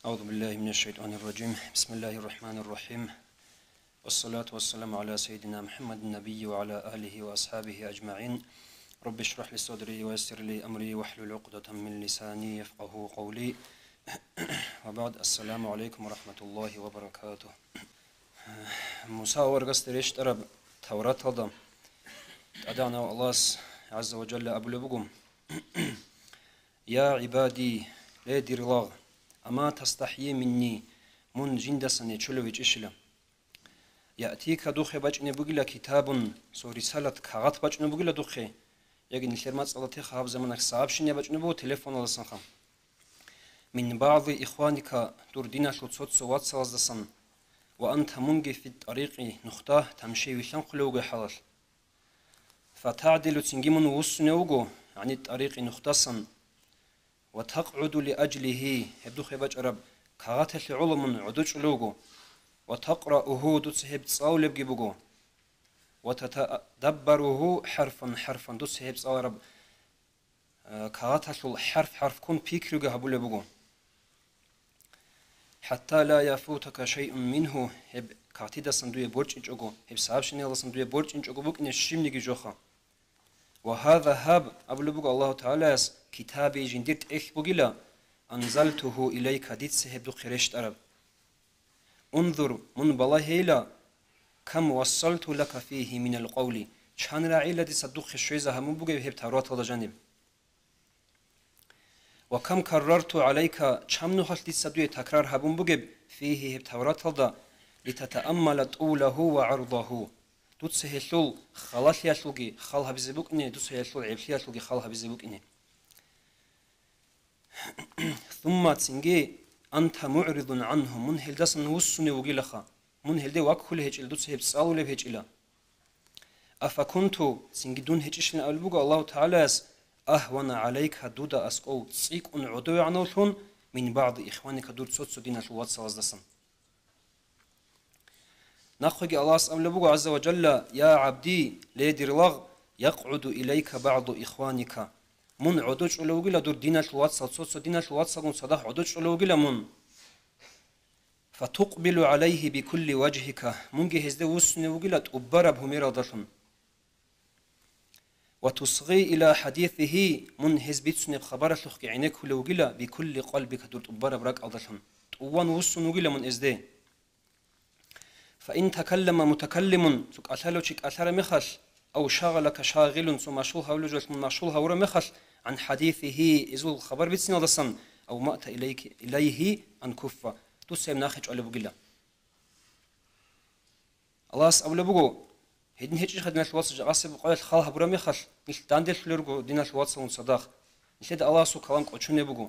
أعوذ بالله من الشيطان الرجيم. بسم الله الرحمن الرحيم. والصلاة والسلام على سيدنا محمد النبي وعلى آله وأصحابه أجمعين. رب اشرح لي صدري ويسر لي أمري واحلل عقدة من لساني يفقه قولي. وبعد، السلام عليكم ورحمة الله وبركاته. موسى ورقص ريش ترب توراة هذا أدعنا الله عز وجل أبلغكم. يا عبادي لا دير الله أما تستحيي مني من جندسني تشلويج إشلا يأتيك دوخي بجن بقلا كتاب سو رسالة كغط بجن بقلا دوخي يجن الشرمات صلاتي خاب زمانك صعب شنيا بجن بو تليفون ولا سنخم من بعض إخوانك دردنا شوتصوت سوات سوازدسن وأنت منجي في الطريق نختاه تمشي وشان قلوغ حلال فتعدل تنجمون وسنوغو عن الطريق نختاسن وتقعد لأجله يبدو خيباج عرب كغاتل علم عدوش لوغو وتقرأه دوتسهب تصاولب جيبوغو وتتدبره حرفا حرفا دوتسهب تصاولب كغاتل حرف كون بيكريغا هبولبوغو حتى لا يفوتك شيء منه هب كاتيدا صندوق بورج انجوغو هب صابشني الله صندوق بورج انجوغو بوك نشيمنيغي جوخا وهذا هاب أبلغ الله تعالى كتابي جندت إخ بقلا أنزلته إليك ديت سهب دو خرشت عرب انظر من بالله هيلا كم وصلت لك فيه من القول شان راعيلا دي صدوق خشويزة همون بقى هب تورات هذا جانب وكم كررت عليك شام نخل دي صدوق تكرار همون بقى فيه هب تورات هذا لتتأمل طوله وعرضه دوت سهلول خلاص يشلوجي خالها بزبوكني دوت سهلول عبشي يشلوجي خالها بزبوكني ثم تسنجي أنت معرض عنهم من هل دسن وسني وجلخا من هل ده وأكل هجل دوت سهب سألو له هجلا أفكنت تسنجي دون هجشنا ألبوجا الله تعالى أهون عليك هدودا أسقو تسيك أن عدو عنوثون من بعض إخوانك دوت صوت سدينا شوات سواز دسن نخوج الله سبحانه عز وجل يا عبدي ليدر لغ يقعد إليك بعض إخوانك من عدوش أولوغلا دور دينا شوات صوت دينا شوات صون صدق عدوش أولوغلا من فتقبل عليه بكل وجهك من جهز ده وسن وغلا تقبر بهمير دشن وتصغي إلى حديثه من هزبت سن خبر لخ عينك أولوغلا بكل قلبك دور تقبر برك أدشن وان وسن وغلا من إزده فإن تكلم متكلم سك أثلو شك أثر مخش أو شغلك شاغل ثم مشغول هولج من مشغول هور مخش عن حديثه إذو الخبر بتسنى دسن أو مأت إليه أن كفة تسهم ناخج على بقلا الله أول بقو هدن هيج خدنا الواتس جاسب قال خالها برا مخش مش داندل فلورجو دينا الواتس ونصدق مش هذا الله سو كلام قتشون بقو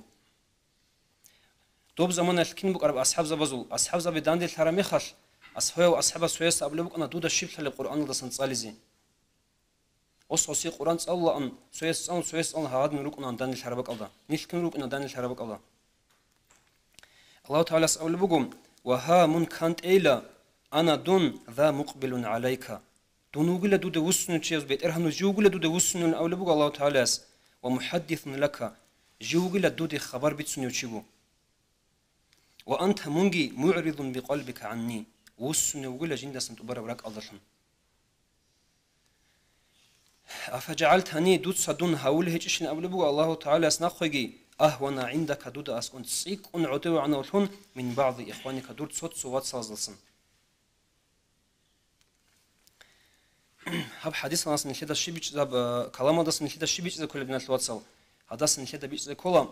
دوب زمان الكين بقرب أصحاب زبزول أصحاب زب داندل ثرا مخش أصحاب سويس أبلغ أنا دودا شيف للقرآن ده سنصالزين أصحى قرآن الله أن سويس أن هاد نروك أن دان الحربك الله نيش كن روك أن دان الحربك الله الله تعالى سأقول بقوم وها من كانت إلى أنا دون ذا مقبل عليك دون وقول دودا وسن تشيز بيت إرهن جو وقول دودا وسن أول بقول الله تعالى ومحدث لك جو وقول دودا خبر بتسني وتشيبو وأنت منجي معرض بقلبك عني وسن وقول جندا سنتبرر وراك أضلهم أفجعلتني دود صدون هول هيجشن أبلبو الله تعالى سنخوجي أهون عندك دود أسكن سيك أن عدو عنوثون من بعض إخوانك دود صوت سوات سازلسن هب حديث ناس نشيد الشبيش ذاب كلام داس نشيد الشبيش ذا كل بنات الواتساب هذا نشيد بيش ذا كلام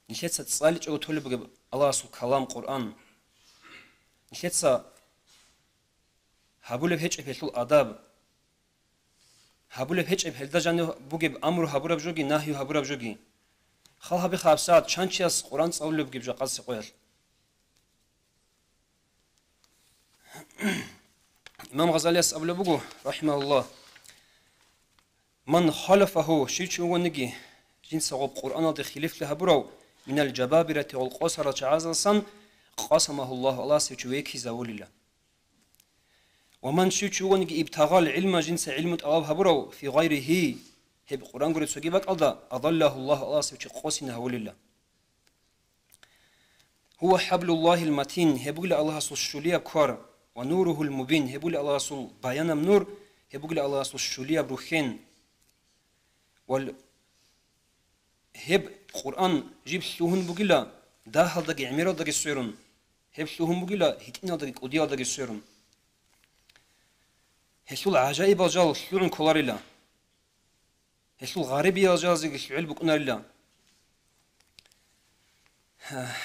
نشيد ستصالح أو تقول بقى الله سو كلام قرآن نشيد سا هبول هيج بيشل آداب هبول هيج بهلدا جانو بوجب أمر هبور بجوجي نهي هبور بجوجي خالها بخابسات شانشياس قرآن صاول بجيب جاقاس قويل إمام غزالي أبو بوجو رحمه الله من خالفه شيء ونجي جنس غب قرآن ده خليف له برو من الجبابرة والقصرة عزلسا قسمه الله سيجويك زول الله ومن شيء ونجي ابتغال علم جنس علم أواب هبرو في غيره هب قرآن قريت سجيبك أضله الله سيجي قاسنه ولله هو حبل الله المتين هبول الله سو الشوليا بكور ونوره المبين هبول الله سو بيان نور هبول الله سو الشوليا بروخين وال هب قرآن جيب سلوهن بقلا داخل دقي عميرو دقي سيرون هب سلوهن بقلا هتين دقي قديا دقي سيرون هسول عجائب الجال سلوهن كولاريلا هسول غاربي الجال زي سلوهن بقناريلا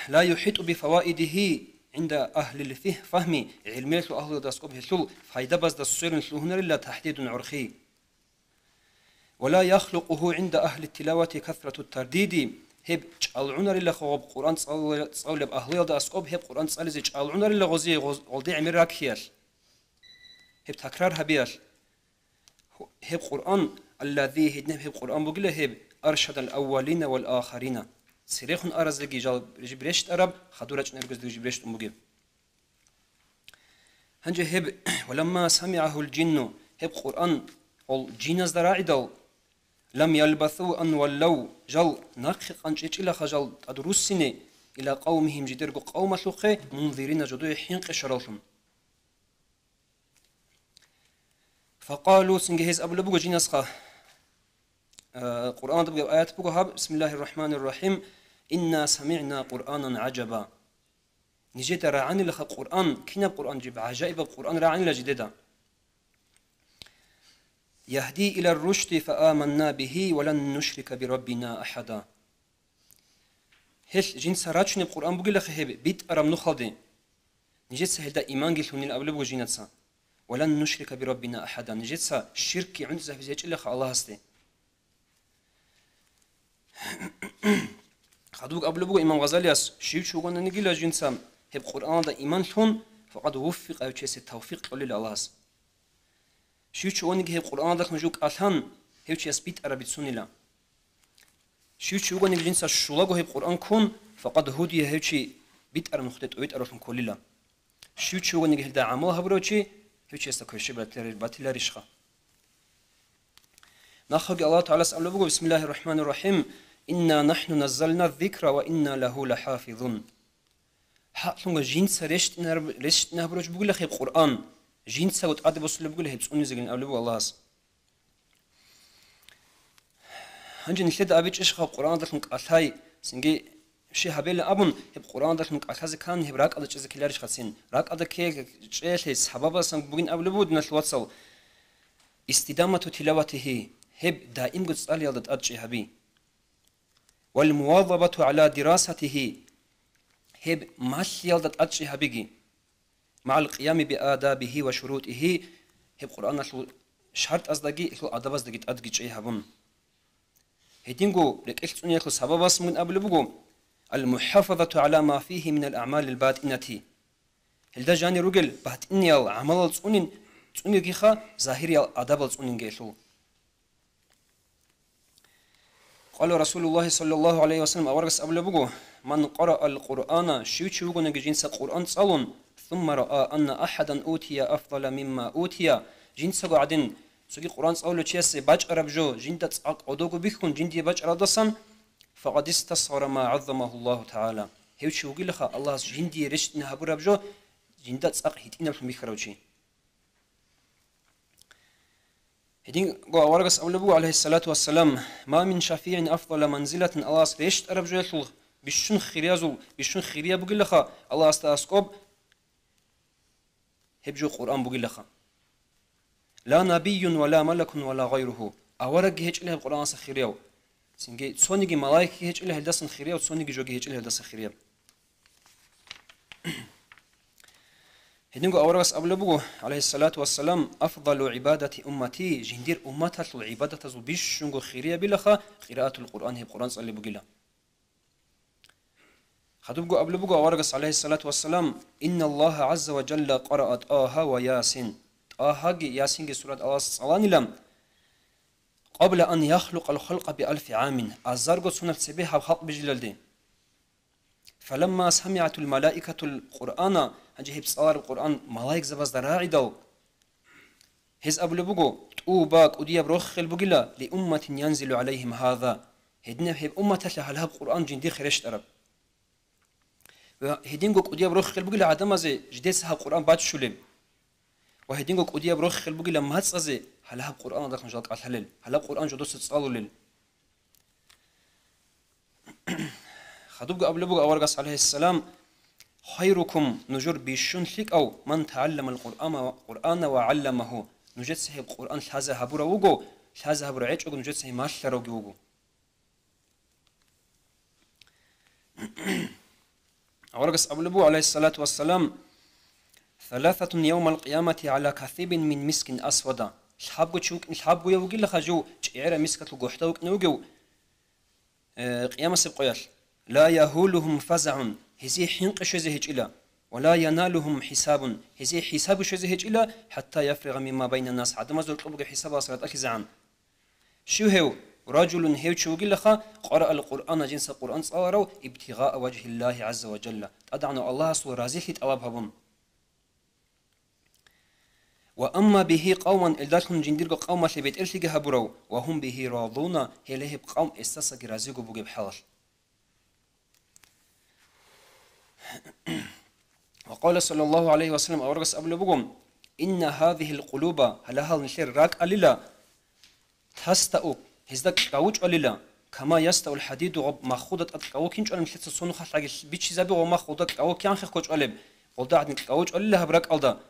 لا يحيط بفوائده عند أهل الفهم علمية أهل داسكوب هسول فايدة بس دسيرن سلوهن إلا تحديد عرخي ولا يخلقه عند أهل التلاوة كثرة الترديد هب جعلونا لله خوب قرآن صول بأهل داسكوب هب قرآن صال زي جعلونا لله غزي غلدي عمر راكيال هب تكرار هبيال هب قرآن الذي هدنا هب قرآن بقول هب أرشد الأولين والآخرين سريخن أرز لقي جبريشت أرب خدورج نرجز لقي جبريشت أمبوجي هنج هب ولما سمعه الجن هب قرآن الجناز دراعدل لم يلبثوا أن ولوا جل نقخ أنشيش إلى خجل أدرسني إلى قومهم جدرق قوم سوقي منذرين جدوي حينق شرالهم فقالوا سنجهز أبو لبوغ جناسخة قرآن تبقى آيات بقى بسم الله الرحمن الرحيم إنا سمعنا قرآنا عجبا نجيت راعني لخ قرآن كنا قرآن جيب عجائب القرآن راعني لجديدا يهدي إلى الرشد فآمنا به ولن نشرك بربنا أحدا هل جنس راجن القرآن بقول لك هب بيت أرم نخلدي نجيت سهل دا إيمان قلتوني الأول بقى جيناتسا ولن نشرك بربنا أحدا نجيت سا شركي عند زهفزيج إلا خ الله هستي خدوق قبل بقى إمام غزالي أس شيء شو قلنا نقول جنسا هب قرآن دا إيمان ثون فقد وفق أو شيء التوفيق قليل الله هست شو شو قلنا هب قرآن دا خمجوك أثان هب شيء سبيت أربيت سوني لا شو قلنا جنسا شلاقو هب قرآن كون فقد هودي هب شيء بيت أرم نخطط أويت أرفم قليل لا شو قلنا هب دا عمل هبرو شيء هب شيء استكوشي باتلا رشخة نخرج الله تعالى سأل بقى بسم الله الرحمن الرحيم إنا نحن نزلنا الذكر وإنا له لحافظون حقلنا جنس رشت نهبروش بقول لك القرآن جنس قد أدب وصل بقول لك بسوني زين أولو الله هنجي نشد أبيش إيش خاب القرآن ده لنك أثاي سنجي شيء هبيل أبون القرآن ده لنك أثاز كان هبراك أدا جزء كلارش خسين راك أدا كي شيء سببا سنج بقين أولو بود نشواتسو استدامة تلاوته هب دائم قد سأل يلد أدشي هبي والمواظبة على دراسته هب مال يلد أدشي هبيجي مع القيام بآدابه وشروطه هب قرآن شرط أصدقي إخو أدب أصدقي أدقي شيء هبون هدينغو لك إختصوني إخو سبباس من قبل بقو المحافظة على ما فيه من الأعمال الباطنة هل ده جاني رجل باطني العمل الصونين صوني كيخا ظاهري الأدب الصونين جيشو قال رسول الله صلى الله عليه وسلم أورغس أبل بقو من قرأ القرآن شو نجي جنس القرآن صالون ثم رأى أن أحدا أوتي أفضل مما أوتي جنس قاعدين سوي القرآن صالو تشيس باج أربجو جنت أق أدوغو بيكون جنتي باج أردسان فقد استصغر ما عظمه الله تعالى هيو شو قلخا الله جنتي رشت نهبو ربجو جنت أق هيتين الميخروشي هدين قو أورغس أولبو عليه الصلاة والسلام ما من شفيع أفضل منزلة الله ريشت أربجو يطلق بشون خريازو بشون خريا بقول لخا الله استاسكوب هبجو قرآن بقول لخا لا نبي ولا ملك ولا غيره أورق هيج له القرآن سخرياو سنجي صونيجي ملاك هيج له الدسن خرياو صونيجي جوجي هيج له الدسن خرياو هدينغو أورغس أبلبو عليه الصلاة والسلام أفضل عبادة أمتي جندير أمتها العبادة بيشونغو خيريا بلخا قراءة القرآن هي القرآن صلى بقيلا خدوبغو أبلبو أورغس عليه الصلاة والسلام إن الله عز وجل قرأت آها وياسين آها ياسين سورة الله صلاني لم قبل أن يخلق الخلق بألف عام أزارغو سنة سبيها بخلق بجلال فلما سمعت الملائكة القرآن هنجيب صار القرآن ملاك زباز دراعي دو هز أبو لبوغو تؤباك وديا بروخ البقلا لأمة ينزل عليهم هذا هدنا هب أمة لها القرآن جندير خرشت أرب وهدينغو قديا بروخ خل بقول عدم زي جديس ها قرآن بات شولم وهدينغو قديا بروخ خل بقول ما تصزي هلا قرآن داخل جالك الحلل هلا قرآن جدوس تصالو لل خدوب قبل بقى أورجس عليه السلام خيركم نجر بيشون لك أو من تعلم القرآن وعلمه نجد سه القرآن هذا هبورا وجو هذا هبورا عيش وجو نجد سه ماشلا روجو أورجس قبل بقى عليه الصلاة والسلام ثلاثة يوم القيامة على كثيب من مسك أسود الحبو تشوك الحبو يوجي لخجو شعير مسكة الجحتوك نوجو قيامة سبقيال لا يهولهم فزع هزي حنق شزهج إلى ولا ينالهم حساب هزي حساب شزهج إلى حتى يفرغ مما بين الناس عدم زول قبق حساب أصرت أكزعان شو هو رجل هيو شوقي لخا قرأ القرآن جنس القرآن صاروا ابتغاء وجه الله عز وجل أدعنا الله سوى رازيخت أوابهم وأما به قوما إلدالهم جندير قوما لبيت إلتقى هبرو وهم به راضون هليه بقوم استسق رازيقو بوغي بحلال وقال صلى الله عليه وسلم أورغس أبل بقوم إن هذه القلوب هلها نشير راك أليلا تستأو هزدك قوج أليلا كما يستأو الحديد غب مخودة أتقاو كينج ألم شلت الصنو خلق بيتش زابي ومخودة قاو كيان خيخ كوج ألم قلت عدن قوج أليلا هبراك ألدا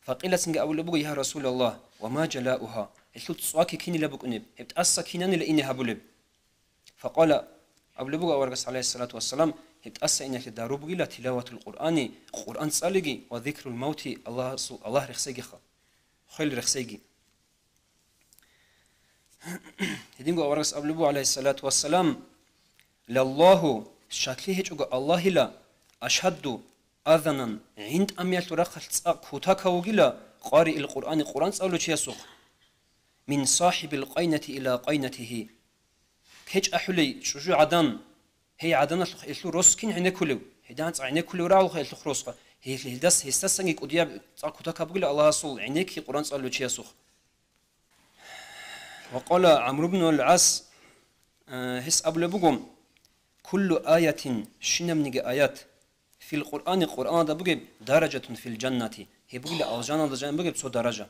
فقيل سنجا أبل بقو يا رسول الله وما جلاؤها الثلث صواكي كيني لبقنب هبت أسا كيناني لإني هبولب فقال أبل بقو أورغس عليه الصلاة والسلام هتأسى إنك دارو بقيلة تلاوة القرآن قرآن صالحي وذكر الموت الله رخصيجي خيل رخصيجي هدينغو أورغس أبلبو عليه الصلاة والسلام لله شكله هجوغ الله لا أشهد أذنا عند أميال ترخل كوتاكا وقيلة قارئ القرآن قرآن صالو يسوق من صاحب القينة إلى قينته كيج أحلي شجو عدن هي عدنا الخلو روسكين عنا كلو هدانت عنا كلو راو خيل تخروسقه هي الدس هستسنجي قديا كوتاكا بقول الله صل عينيك قرآن صالو يسوق وقال عمرو بن العاص هس أبل بقوم كل آية شنم نيجي آيات في القرآن ده بقى درجة في الجنة هي بقول الجنة ده جنة بقى سو درجة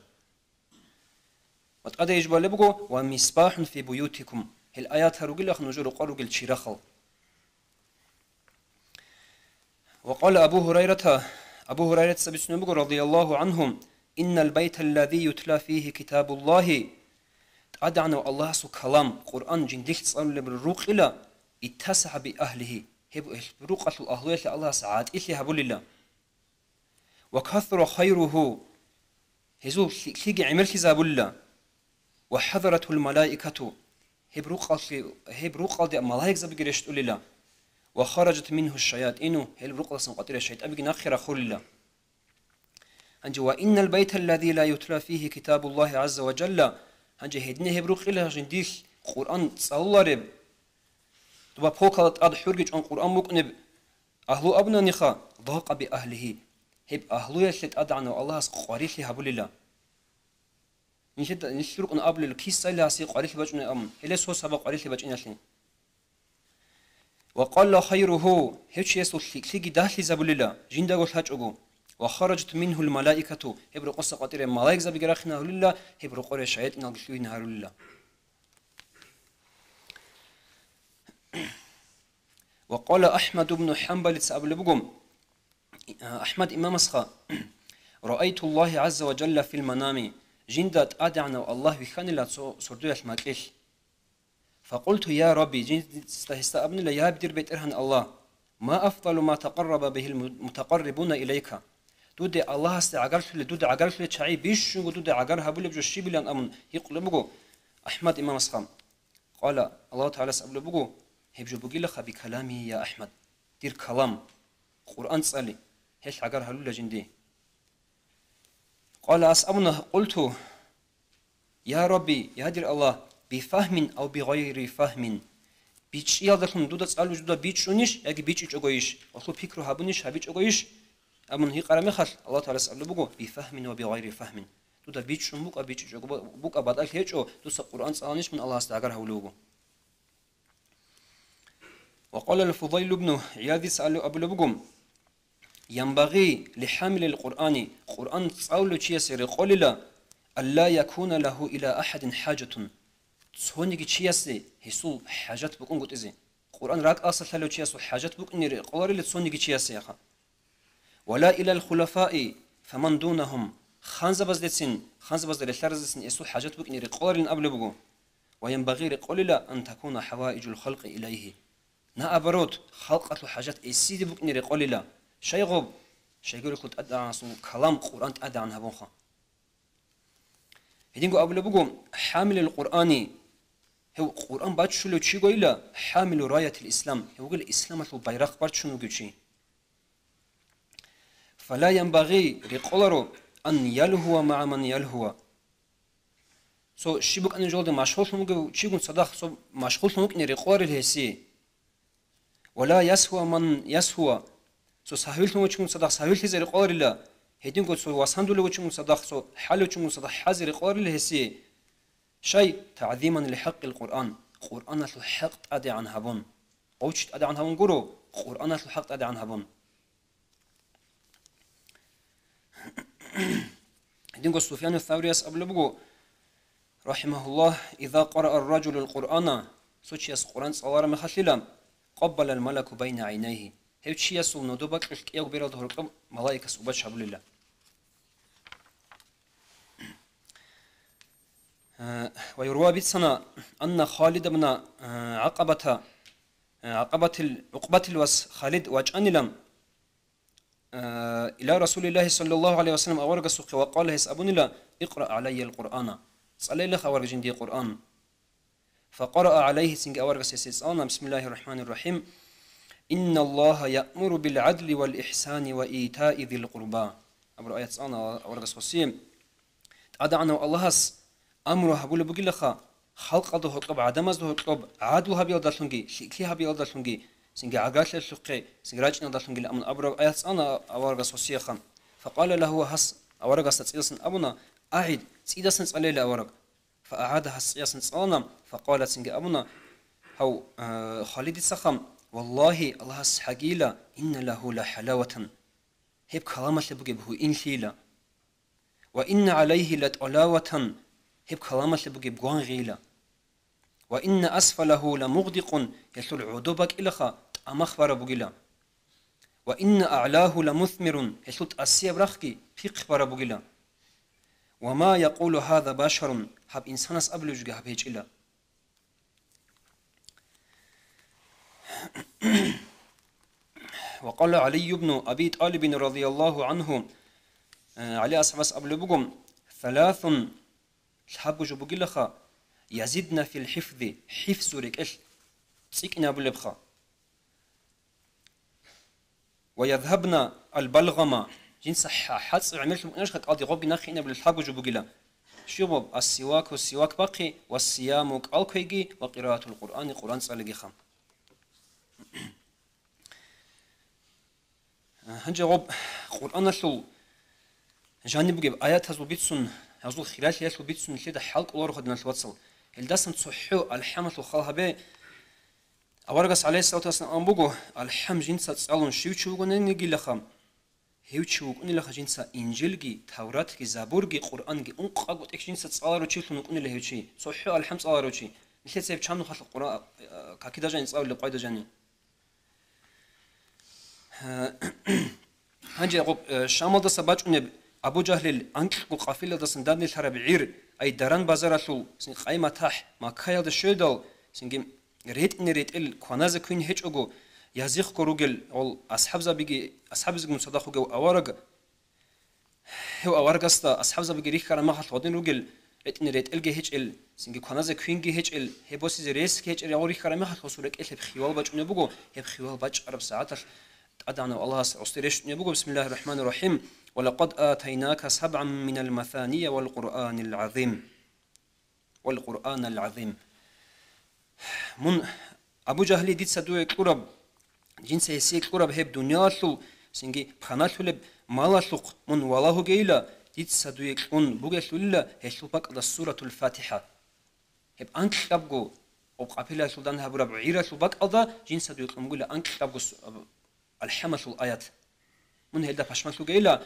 وتقدر يجبر بقى ومصباح في بيوتكم الآيات هرجل أخ نجور قارجل شرخل وقال أبو هريرة سبسنا بقى رضي الله عنهم إن البيت الذي يتلى فيه كتاب الله أدعنا الله سو كلام قرآن جنديك تصل بالروق إلى اتسع بأهله هب روقة الأهلية الله سعاد إلي هبول الله وكثر خيره هزو كليجي عمل كذاب الله وحضرته الملائكة هب روقة دي ملائكة زبقرشت الله وخرجت منه الشياطين هل روقة سنقطير الشيطان أبقى ناخر أخول الله أنجي وإن البيت الذي لا يتلى فيه كتاب الله عز وجل أنجي هدني هب روق إله جنديك قرآن صلى رب تبا بوكالت أد حرقج عن قرآن مقنب أهلو أبنا نخا ضاق بأهله هب أهلو يشلت أدعنا الله قاريخ هبول الله نشترك أن أبل الكيس سيلا سي قاريخ بجنا أم هل سو سبق قاريخ بجنا شين وقال خيره هيش يسو كليجي داخل زبول الله جندا قلت هاجوغو وخرجت منه الملائكة هبرو قصة قطير الملائكة زبقرخنا لله هبرو قرى شهيد إن القلوه نهار لله وقال أحمد بن حنبل سأبل بقوم أحمد إمام أسخى رأيت الله عز وجل في المنام جندت أدعنا الله بخان لا سردو المكيل فقلت يا ربي جند استهستأبن لا يا بدير بيت إرهن الله ما أفضل ما تقرب به المتقربون إليك دود الله استعجلت دود عجلت شعي بيش ودود عجلها بقول بجو الشيء بلان أمن يقول بقو أحمد إمام أسخى قال الله تعالى سأبل بقو هبجو بقي لك بكلامي يا أحمد دير كلام قرآن تسألي هيش عجرها لولا جندي قال أسأبنا قلت يا ربي يا دير الله بفهم أو بغير فهم بيتش يالدكم دودا تسألو جودا بيتشونيش ياكي بيتش أغويش وطلو بيكرو هابونيش هابيتش أغويش أمن هي قرامي خل الله تعالى سألو بقو بفهم وبغير فهم دودا بيتشون بوك بيتش بوك أبادك هيتشو دوسا قرآن تسألنيش من الله استعجرها ولوغو وقال الفضيل بن عياذ سألوا أبو لبقم ينبغي لحامل القرآن قرآن تصاولو تشيسي رقوللا ألا يكون له إلى أحد حاجة تصونيكي تشيسي هسو حاجات بكون قد إزي قرآن راك أصل ثلو تشيسو حاجات بكون قولي لتصونيكي تشيسي يخا ولا إلى الخلفاء فمن دونهم خانزة بزدسين خانزة بزدل الثرزسين يسو حاجات بكون قولي قبل بقو وينبغي لقوللا أن تكون حوائج الخلق إليه نا أبروت خلقة حاجات إسيدي بكون قولي شيغوب شيغور خود أدعى كلام قرآن أدعى عنها بونخا هدينكو أبو لبقو حامل القرآن هو قرآن بعد شلو تشيغو إلا حامل راية الإسلام هو قال الإسلام هو بيرق بعد شنو قلشي فلا ينبغي لقولرو أن يلهو مع من يلهو سو شيبوك أن جولد مشغول نمو تشيغون صداق سو مشغول نمو كني رقور الهسي ولا يسهو من يسهو سو سهيل نمو تشيغون صداق سهيل تزي رقور الله هدين قد سو واسندو لو تشمو صداق سو حلو تشمو صداق حازر قول الهسي شيء تعظيما لحق القرآن قرآن الحق أدي عن هبون أوجت أدي عن هبون قرو قرآن الحق أدي عن هبون هدين قد سفيان الثوري أبو لبقو رحمه الله إذا قرأ الرجل القرآن سوچي يس قرآن صوار مخللا قبل الملك بين عينيه هيتشي يسو ندوبك الكيو بيرال دهرقب ملائكة سوبات شابل الله ويروى بيتسنا أن خالد بن عقبة الوس خالد واجأني لم إلى رسول الله صلى الله عليه وسلم أورق السوق وقال له سأبني لا اقرأ علي القرآن صلي لك أورق جندي القرآن فقرأ عليه سنج أورق سيسان بسم الله الرحمن الرحيم إن الله يأمر بالعدل والإحسان وإيتاء ذي القربى أبو آيات أنا أورق سوسيم أدعنا الله أمره هقول بقول لك خلق ده هطلب عدم ده هطلب عدو هبيل دلتونجي شكلي هبيل دلتونجي سنجا عقاش للسقي سنجراجنا دلتونجي لأمن أبرو آيات أنا أورق سوسيه خم فقال له هس أورق ستصيصن أبونا أعد سيدسن عليه الأورق فأعاد هسيسن أنا فقالت سنجا أبونا هو خالد السخم والله الله حقيلا إن له لحلاوة هيب كلامة بجيبه إن ليلا وإن عليه لتعلاوة هيب كلامة بجيب قوان غيلا وإن أسفله لمغدق يسول عدوبك إلخا أمخبر بجيلا وإن أعلاه لمثمر يسول أسيب رخكي في خبر بجيلا وما يقول هذا بشر هب إنسان أبلج هب هيج إلا وقال علي بن أبي طالب رضي الله عنه علي أصحاب أبلبكم ثلاث الحب جبجلخا يزيدنا في الحفظ حفظ ركش سكنا بلبخا ويذهبنا البلغما جنس حدس عملت نشخ قاضي غبي نخينا بالحب جبجلا شباب السواك والسواك باقي والصيام قالكيجي وقراءة القرآن قرآن صالح خام هنجرب قرآن شو جانب جيب آيات هزو بيتسون هزو خلال يشو بيتسون كده حلق الله رخد من الواتسل الدسم تصحو الحمد وخالها به أورجس عليه الصلاة والسلام أنبوجو الحم جنسا تسألون شو نيجي لخام هيوشو كوني لخ جنسا إنجيلجي توراتجي زبورجي قرآنجي أنقاقو تك جنسا تسألو تشيلون كوني له هيوشي صحو الحم تسألو شيء مثل سيف شامنو خلق القرآن ككيدا جاني تسألو لقايدا جاني هنجي أقول شامل ده سباج إن أبو جهل أنك قافلة ده سندان الحرب عير أي دران بازارشوا سن قايمة تح ما كايل ده شيدل سنجم ريت إن ريت ال كوناز كوين هيج أجو يزيخ كروجل أول أصحاب زبيجي أصحاب زبيجي مصدقوا جو أورج هو أورج استا أصحاب زبيجي ريخ كرام ما خلط ودين روجل ريت إن ريت الجي هيج ال سنجي كوناز كوين جي هيج ال هي بوسي زريس هيج ال أوريخ كرام ما خلط وصولك إيه بخيال باج نبوجو هي بخيال باج عرب ساعات أدعنا الله أستريش نبوجو بسم الله الرحمن الرحيم ولقد آتيناك سبعا من المثاني والقرآن العظيم من أبو جهل ديت سدوي قرب جنس يسيك قرب هب دنيا شو سنجي بخناشو لب مالا شوق من والله جيلا ديت سدوي قن بوجش لله هشوف بق السورة الفاتحة هب أنك تبغو أو قبيلة سلطان هبرب عيرة شو بق أذا جنس سدوي قن بقول أنك تبغو الحمش الآيات من هلدا پشمک لوگیلا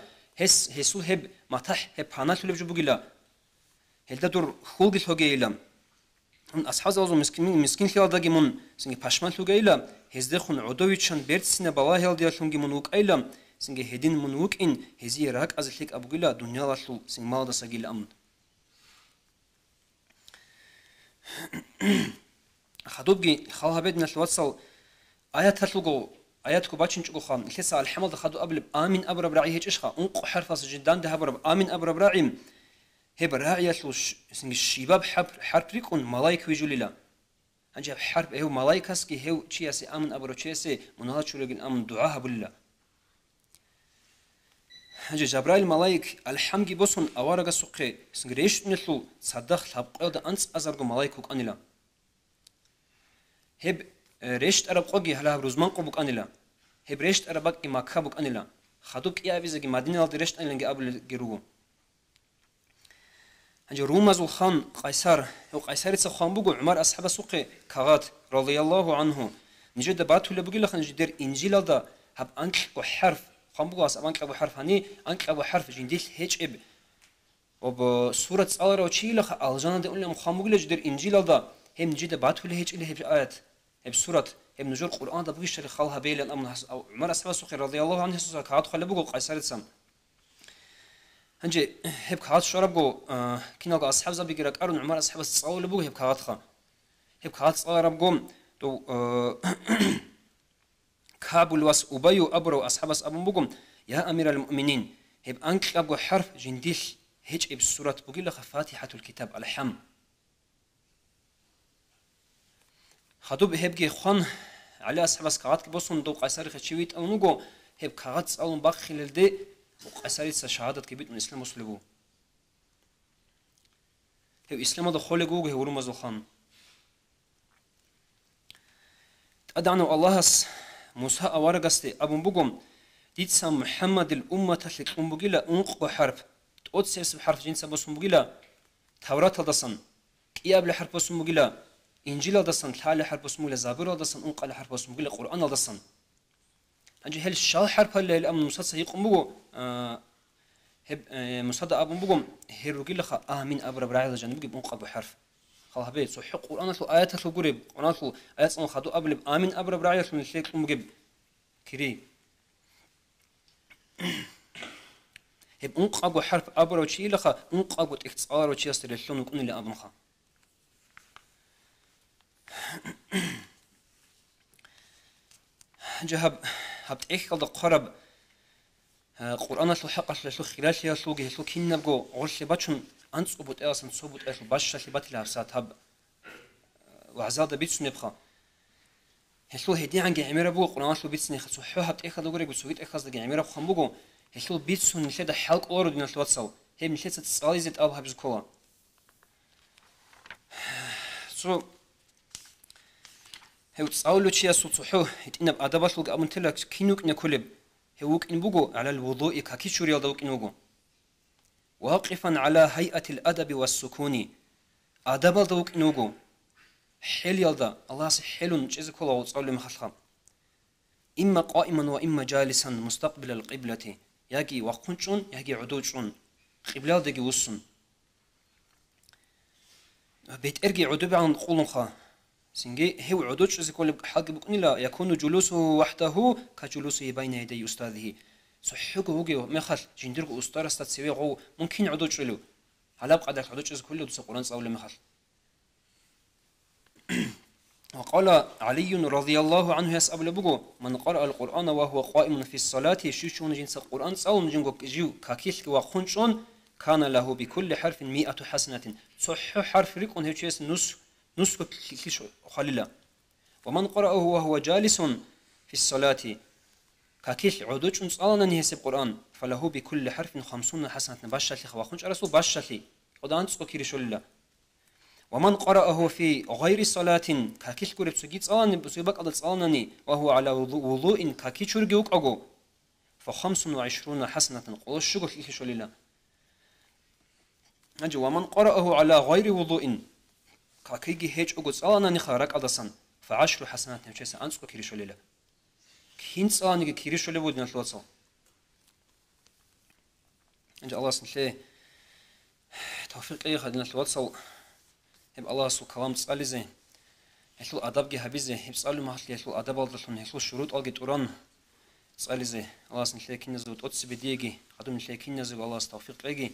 هسول هب ماتح هب پانال لوب بوگیلا هلدا دور خولگی لوگیلا من أصحاب زوج مسكين خيال داقي من سنجي پشمال لوگیلا هزده خون عدویچن برد سینه بالله هل دیالونگی من وک ایلا سنجي هدين من وك إن هزي راك أزلك أبوغيلا دنيا لاشلو سنج مال دساقيل أمن خدوبجي خالها بدنا الوصل آيات هتلقو آياتكو باتشن تقول خام الحسا الحمد خدو قبل آمين أبرب راعي هيك إشخا أنقو حرف جدان ده برب آمين أبرب راعي هب راعي لو سنج الشباب حرب ريكون ملايك ويجوليلا أنجب حرب هو ملايكاس كي هو تشياسي آمن أبرو تشياسي منهات شولجين آمن دعاها بالله هجى جبرائيل ملايك الحمد بوسون أوارق سقي سنجريش نلو صدق لبقى ده أنس أزرق ملايكوك أنيلا هب ريشت أرب قوي هلا روزمان قبوك أنيلا هب ريشت أربك مكابوك أنيلا خدوك يا أبيزك مدينة الدريشت أنيلا قبل جروه هجى رومز الخان قيصر هو قيصر يتسخان بوجو عمر أصحاب سقي كغات رضي الله عنه نجد باتو لبقي لخن جدير إنجيل ده هب أنك وحرف خامبوغ أس أمانك أبو حرف هني أنك أبو حرف جنديل هيج إب وبسورة الله وشيء لخ الجنة ده أولهم خامبوغ لجدر إنجيل ده هم نجد بعده لهيج إله بآيات هم سورة هم نزول القرآن ده بيشتري خالها بيل الأمر أو عمر أصحاب السوق رضي الله عنه سوسا كعاد خلا بقول قيصر سام هنجي هب كعاد شرب جو كنا أصحاب زبي جرك أرن عمر أصحاب الصاول بقول هب كعاد خا هب كعاد صار بقوم تو كابل واس أبيو أبرو أصحابس أبو بقوم يا أمير المؤمنين هب أنك أبو حرف جنديل هيج إب السورة بقول لك فاتحة الكتاب الحم خدوب هبجي خان على أصحابس كعاد كبوسون دو قيصر خشيويت أو نجو هب كعاد سألون باخ الدي وقيصريت شهادة كبير من الإسلام مسلمو هب إسلام هذا خالقو هو رمز الخان أدعنا الله موسى أورجستي أبو بقوم ديت سام محمد الأمة تلك بقيلا أنق حرف تقول سيرس بحرف جنس بس بقيلا توراة هذا كياب لحرف بس بقيلا إنجيل هذا ثال حرف بس بقيلا زبور هذا أنق لحرف بس بقيلا قرآن هذا أجي هل الشال حرف اللي الأمن موسى سيقوم بقو هب موسى أبو بقوم هيروجيلا خا آمين أبو ربراعي الجنوب بقي أنق بحرف خلاص بيت صح قرآن له آيات له قريب قرآن له آيات أن خدوا قبل آمين أبر براعي من الشيء مجيب كري هب أنق أبو حرف أبر وشي لخا أنق أبو تكسر وشي أستر اللون وكون اللي أبنخا جهب هبت إيش قد قرب قرآن له حق له خلال له سوق له كين نبغو عرش باتشون أنت صوبت أصلا صوبت أصلا باش شلي باتلها سات هب وعزاد بيتس نبخا هسلو هدي عن جعمير بو قرآن سلو بيتس نخ صحوها بتأخذ دوري بسويت أخذ جعمير بخم بوجو هسلو بيتس نشد حلق أورد من الواتساب هي نشد تسألي زت أبها بزكوا سو هو تسألوا شيء صحوه هتين بأدب سلو قبل تلاك كينوك نكلب هوك إن بوجو على الوضوء كاكيشوري على دوك إنوجو واقفا على هيئة الأدب والسكون أدب دوك إنوجو حل يلدا الله سحلون جزء كله وتصلي مخشخم إما قائما وإما جالسا مستقبل القبلة يجي وقنشون يجي عدوشون قبلة دقي وسن بيت أرجع عدو عن قولن خا سنجي هو عدوش جزء كله حق بكون لا يكون جلوسه وحده كجلوسه بين يدي أستاذه صحّك هوجي مخل جندرك أستاذ استسوي غو ممكن عدوش له على بقدر عدوش جزء كله تسقون صاول مخل وقال علي رضي الله عنه يسأل بقو من قرأ القرآن وهو قائم في الصلاة شيشون جنس القرآن صوم جنجو جيو كاكيش وخنشون كان له بكل حرف 100 حسنة صح حرف ريكون هيتشيس نص كليش خليلا ومن قرأه وهو جالس في الصلاة كاكيش عدوش صالنا نهس القرآن فله بكل حرف 50 حسنة باشلي خواخنش أرسو باشلي قدان تسكير شللا ومن قرأه في غير صلاة كاكيش كورب سجيت صان بسيبك أدل صانني وهو على وضوء كاكيش رجوك أجو ف25 حسنة قول شجر كيش لله أجي ومن قرأه على غير وضوء كاكيجي هيج أجو صانني خارق أدلسن ف10 حسنات نفسه أنسكو كيش لله كين صانني كيش لله بدنا ثلاثة إن الله سنلي توفيق إيه خدنا الواتساب هب الله سو كلام تسألي زين هلو أدب جه هبيزه هب سألوا ما هلي هلو أدب الله هلو شروط ألقي توران تسألي زين الله سنلي كنا زود أتس بديجي قدم نلي كنا زود الله توفيق إيجي